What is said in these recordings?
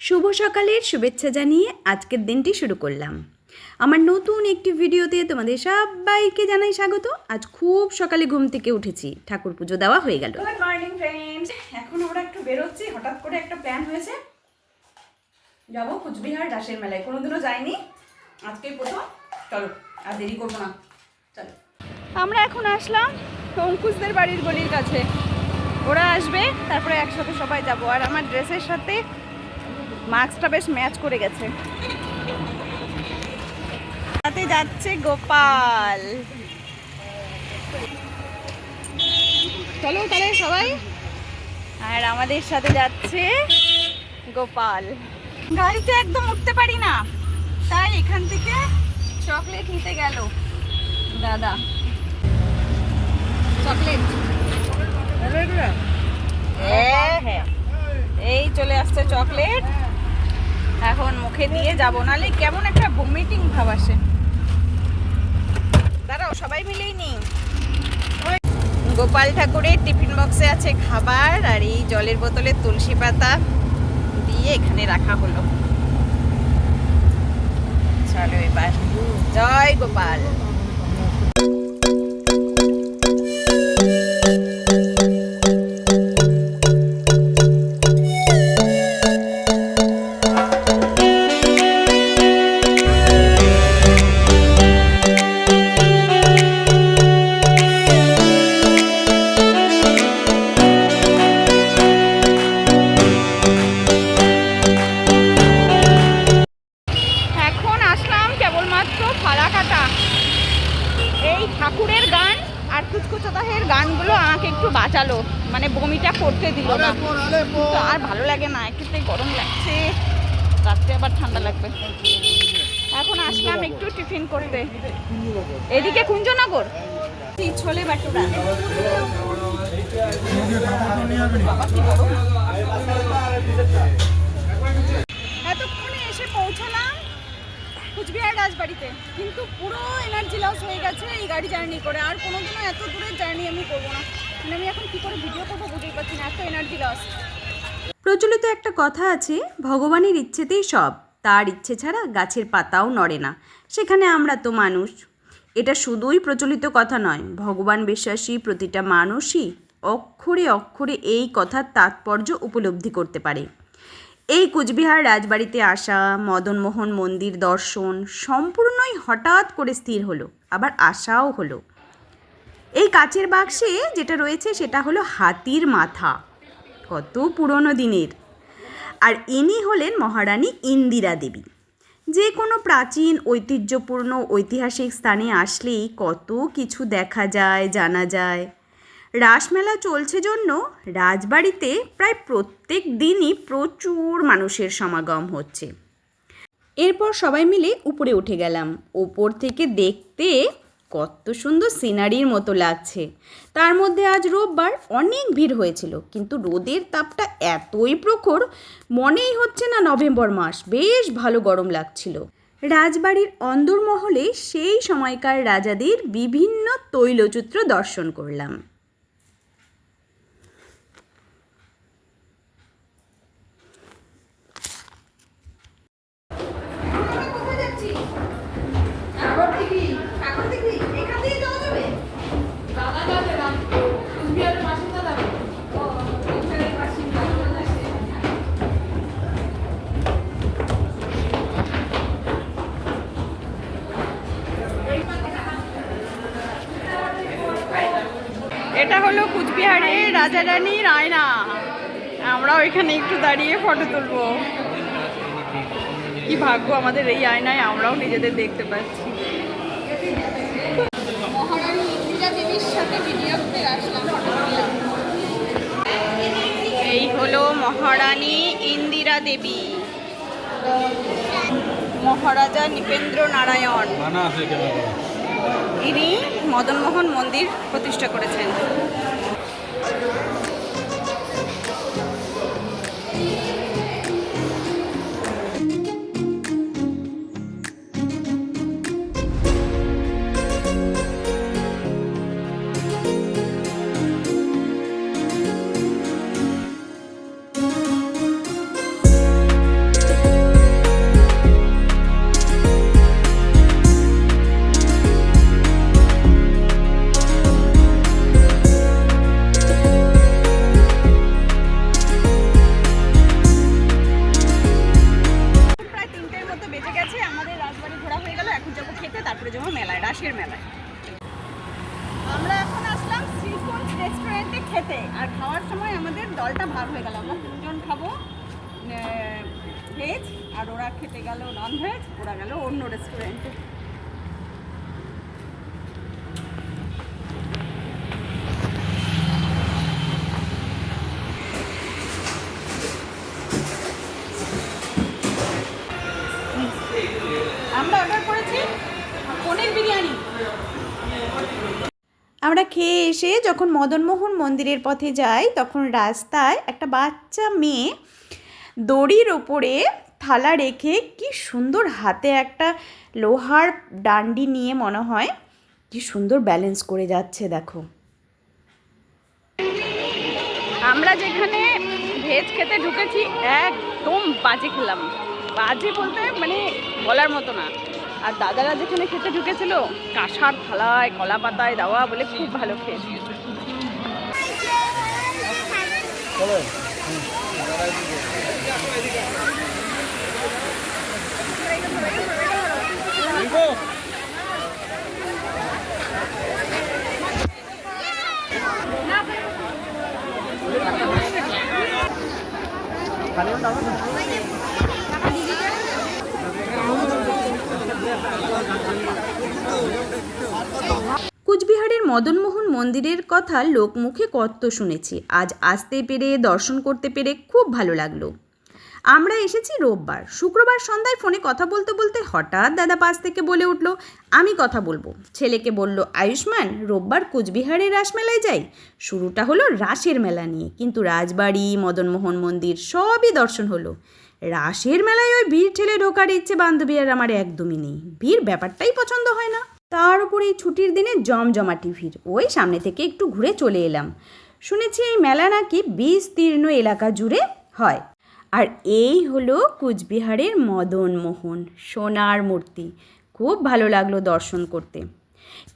শুভ সকালের শুভেচ্ছা জানিয়ে আজকের দিনটি শুরু করলাম। আমার নতুন একটি ভিডিওতে তোমাদের সবাইকে জানাই স্বাগত। আজ খুব সকালে ঘুম থেকে উঠেছি, ঠাকুর পুজো দেওয়া হয়ে গেল। গুড মর্নিং ফ্রেন্ডস, এখন আমরা একটু বেরোচ্ছি। হঠাৎ করে একটা প্ল্যান হয়েছে, যাবো কুচবিহার রাসের মেলায়। কোনোদিনও যাইনি, আজকেই প্রথম। চলো আর দেরি করবো না, চলো। আমরা এখন আসলাম অঙ্কুশদের বাড়ির গলির কাছে। ওরা আসবে, তারপরে একসাথে সবাই যাব। আর আমার ড্রেসের সাথে মাস্কটা বেশ ম্যাচ করে গেছে। সাথে যাচ্ছে গোপাল। চলো তাহলে সবাই। আর আমাদের সাথে যাচ্ছে গোপাল। গাড়িতে একদম উঠতে পারি না, তাই এখান থেকে চকলেট নিতে গেল দাদা। চকলেট হ্যাঁ, এই চলে আসছে চকলেট। এখন মুখে দিয়ে যাব, নালে কেমন একটা ভমিটিং ভাব আসে। দাঁড়াও, সবাই মিলেই নি। গোপাল ঠাকুরের টিফিন বক্সে আছে খাবার, আর এই জলের বোতলে তুলসী পাতা দিয়ে এখানে রাখা হলো। চলো এবার, জয় গোপাল। এই ঠাকুরের গান আর কুচকুচোদাহের গানগুলো আমাকে একটু বাঁচালো, মানে বমিটা করতে দিল না। তো আর ভালো লাগে না, একটু গরম লাগছে, রাত্রে আবার ঠান্ডা লাগবে। এখন আসলাম একটু টিফিন করতে, এদিকে কুঞ্জনগর। ছোলে বাটুরা, এতক্ষণে এসে পৌঁছলাম কুচবিহার রাজবাড়িতে, কিন্তু পুরো এনার্জি লস হয়ে গেছে এই গাড়ি জার্নি করে। আর কোনোদিনও এত দূরের জার্নি আমি করবো না, মানে আমি এখন কী করে ভিডিও করবো বুঝতেই পারছি না, এত এনার্জি লস। প্রচলিত একটা কথা আছে, ভগবানের ইচ্ছেতেই সব, তার ইচ্ছে ছাড়া গাছের পাতাও নড়ে না। সেখানে আমরা তো মানুষ। এটা শুধুই প্রচলিত কথা নয়, ভগবান বিশ্বাসী প্রতিটা মানুষই অক্ষরে অক্ষরে এই কথার তাৎপর্য উপলব্ধি করতে পারে। এই কুচবিহার রাজবাড়িতে আসা, মদনমোহন মন্দির দর্শন সম্পূর্ণই হঠাৎ করে স্থির হলো, আবার আশাও হলো। এই কাচের বাক্সে যেটা রয়েছে সেটা হলো হাতির মাথা, কত পুরনো দিনের। আর ইনি হলেন মহারানী ইন্দিরা দেবী। যে কোনো প্রাচীন ঐতিহ্যপূর্ণ ঐতিহাসিক স্থানে আসলেই কত কিছু দেখা যায়, জানা যায়। রাসমেলা চলছে জন্য রাজবাড়িতে প্রায় প্রত্যেক দিনই প্রচুর মানুষের সমাগম হচ্ছে। এরপর সবাই মিলে উপরে উঠে গেলাম। উপর থেকে দেখতে কত সুন্দর সিনারির মতো লাগছে। তার মধ্যে আজ রোববার, অনেক ভিড় হয়েছিল, কিন্তু রোদের তাপটা এতই প্রখর, মনেই হচ্ছে না নভেম্বর মাস। বেশ ভালো গরম লাগছিল। রাজবাড়ির অন্দরমহলে সেই সময়কার রাজাদের বিভিন্ন তৈলচিত্র দর্শন করলাম। এটা হলো কুচবিহারের রাজা রানীর আয়না। আমরাও এখানে একটু দাঁড়িয়ে ফটো তুলবো। কি ভাগ্য আমাদের, এই আয়নায় আমরাও নিজেদের দেখতে পাচ্ছি। মহারানী ইন্দিরা দেবীর সাথে ভিডিও করতে আসলাম, ফটো তুললাম। এই হলো মহারানী ইন্দিরা দেবী, মহারাজা নৃপেন্দ্র নারায়ণ। ইনি মদনমোহন মন্দির প্রতিষ্ঠা করেছেন। ভেজ, আর ওরা খেতে গেল নন ভেজ, ওরা গেল অন্য রেস্টুরেন্টে। আমরা অর্ডার করেছি পনির বিরিয়ানি। আমরা খেয়ে এসে যখন মদনমোহন মন্দিরের পথে যাই তখন রাস্তায় একটা বাচ্চা মেয়ে দড়ির ওপরে থালা রেখে কি সুন্দর হাতে একটা লোহার ডান্ডি নিয়ে মনে হয় কি সুন্দর ব্যালেন্স করে যাচ্ছে দেখো। আমরা যেখানে ভেজ খেতে ঢুকেছি একদম বাজে খেলাম, বাজে বলতে মানে বলার মতো না। আর দাদারা যেখানে খেতে ঢুকেছিল কাঁসার থালায় কলা পাতায় দেওয়া বলে খুব ভালো খেয়েছি। কুচবিহারের মদনমোহন মন্দিরের কথা লোকমুখে কত শুনেছি, আজ আসতে পেরে দর্শন করতে পেরে খুব ভালো লাগলো। আমরা এসেছি রোববার, শুক্রবার সন্ধ্যায় ফোনে কথা বলতে বলতে হঠাৎ দাদা পাশ থেকে বলে উঠল আমি কথা বলবো। ছেলেকে বলল আয়ুষ্মান রোববার কুচবিহারের রাসমেলায় যাই। শুরুটা হলো রাসের মেলা নিয়ে, কিন্তু রাজবাড়ি মদনমোহন মন্দির সবই দর্শন হলো। রাসের মেলায় ওই ভিড় ঠেলে ঢোকার ইচ্ছে বান্ধবী আর আমার একদমই নেই, ভিড় ব্যাপারটাই পছন্দ হয় না। তার উপরে এই ছুটির দিনে জমজমাটি ভিড়, ওই সামনে থেকে একটু ঘুরে চলে এলাম। শুনেছি এই মেলা নাকি বিস্তীর্ণ এলাকা জুড়ে হয়। আর এই হলো কুচবিহারের মদনমোহন, সোনার মূর্তি। খুব ভালো লাগলো দর্শন করতে,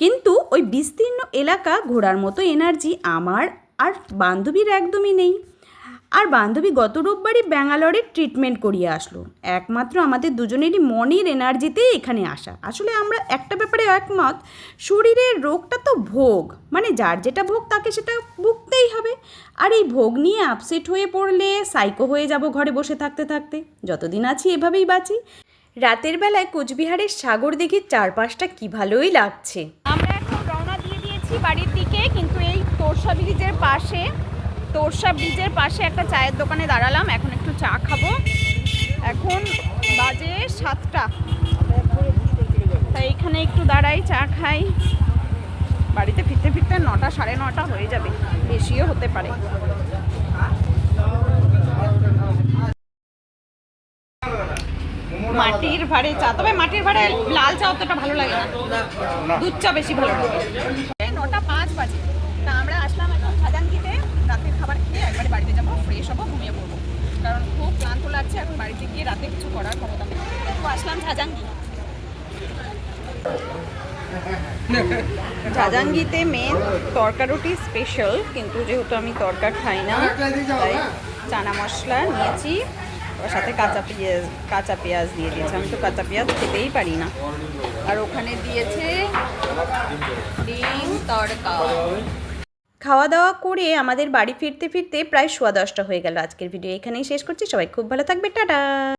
কিন্তু ওই বিস্তীর্ণ এলাকা ঘোরার মতো এনার্জি আমার আর বান্ধবীর একদমই নেই। আর বান্ধবী গত রোববারই ব্যাঙ্গালোরে ট্রিটমেন্ট করিয়ে আসলো। একমাত্র আমাদের দুজনেরই মনের এনার্জিতেই এখানে আসা। আসলে আমরা একটা ব্যাপারে একমত, শরীরের রোগটা তো ভোগ, মানে যার যেটা ভোগ তাকে সেটা ভুগতেই হবে। আর এই ভোগ নিয়ে আপসেট হয়ে পড়লে সাইকো হয়ে যাব ঘরে বসে থাকতে থাকতে। যতদিন আছি এভাবেই বাঁচি। রাতের বেলায় কোচবিহারের সাগর দিঘির চারপাশটা কি ভালোই লাগছে। আমরা এখন রওনা দিয়ে দিয়েছি বাড়ির দিকে, কিন্তু এই তোরসা ব্রিজের পাশে একটা চায়ের দোকানে দাঁড়ালাম, এখন একটু চা খাবো। এখন বাজে 7টা, তাই এখানে একটু দাঁড়াই চা খাই। বাড়িতে ফিরতে ফিরতে 9টা 9:30 হয়ে যাবে, বেশিও হতে পারে। মাটির ভাড়ে চা, তবে মাটির ভাড়ে লাল চা অতটা ভালো লাগে না, দুধ চা বেশি ভালো লাগে। 9:05 বাজে, তা আমরা আসলাম এখন ঝাজাঙ্গিতে। রাতের খাবার খেয়ে একবারে বাড়িতে যাবো, ফ্রেশ হবো, ঘুমিয়ে পড়বো, কারণ খুব ক্লান্ত লাগছে। এখন বাড়িতে গিয়ে রাতে কিছু করার ক্ষমতা নেই। তো আসলাম ঝাজাঙ্গিতে মেন তরকা রুটি স্পেশাল, কিন্তু যেহেতু আমি তরকা খাই না তাই চানা মশলা নিয়েছি, ওর সাথে কাঁচা পেঁয়াজ দিয়ে দিয়েছে। আমি তো কাঁচা পেঁয়াজ খেতেই পারি না। আর ওখানে দিয়েছে ডিম তড়কা। খাওয়া দাওয়া করে আমাদের বাড়ি ফিরতে ফিরতে প্রায় 10:15 হয়ে গেল। আজকের ভিডিও এখানেই শেষ করছি। সবাই খুব ভালো থাকবে, টাটা।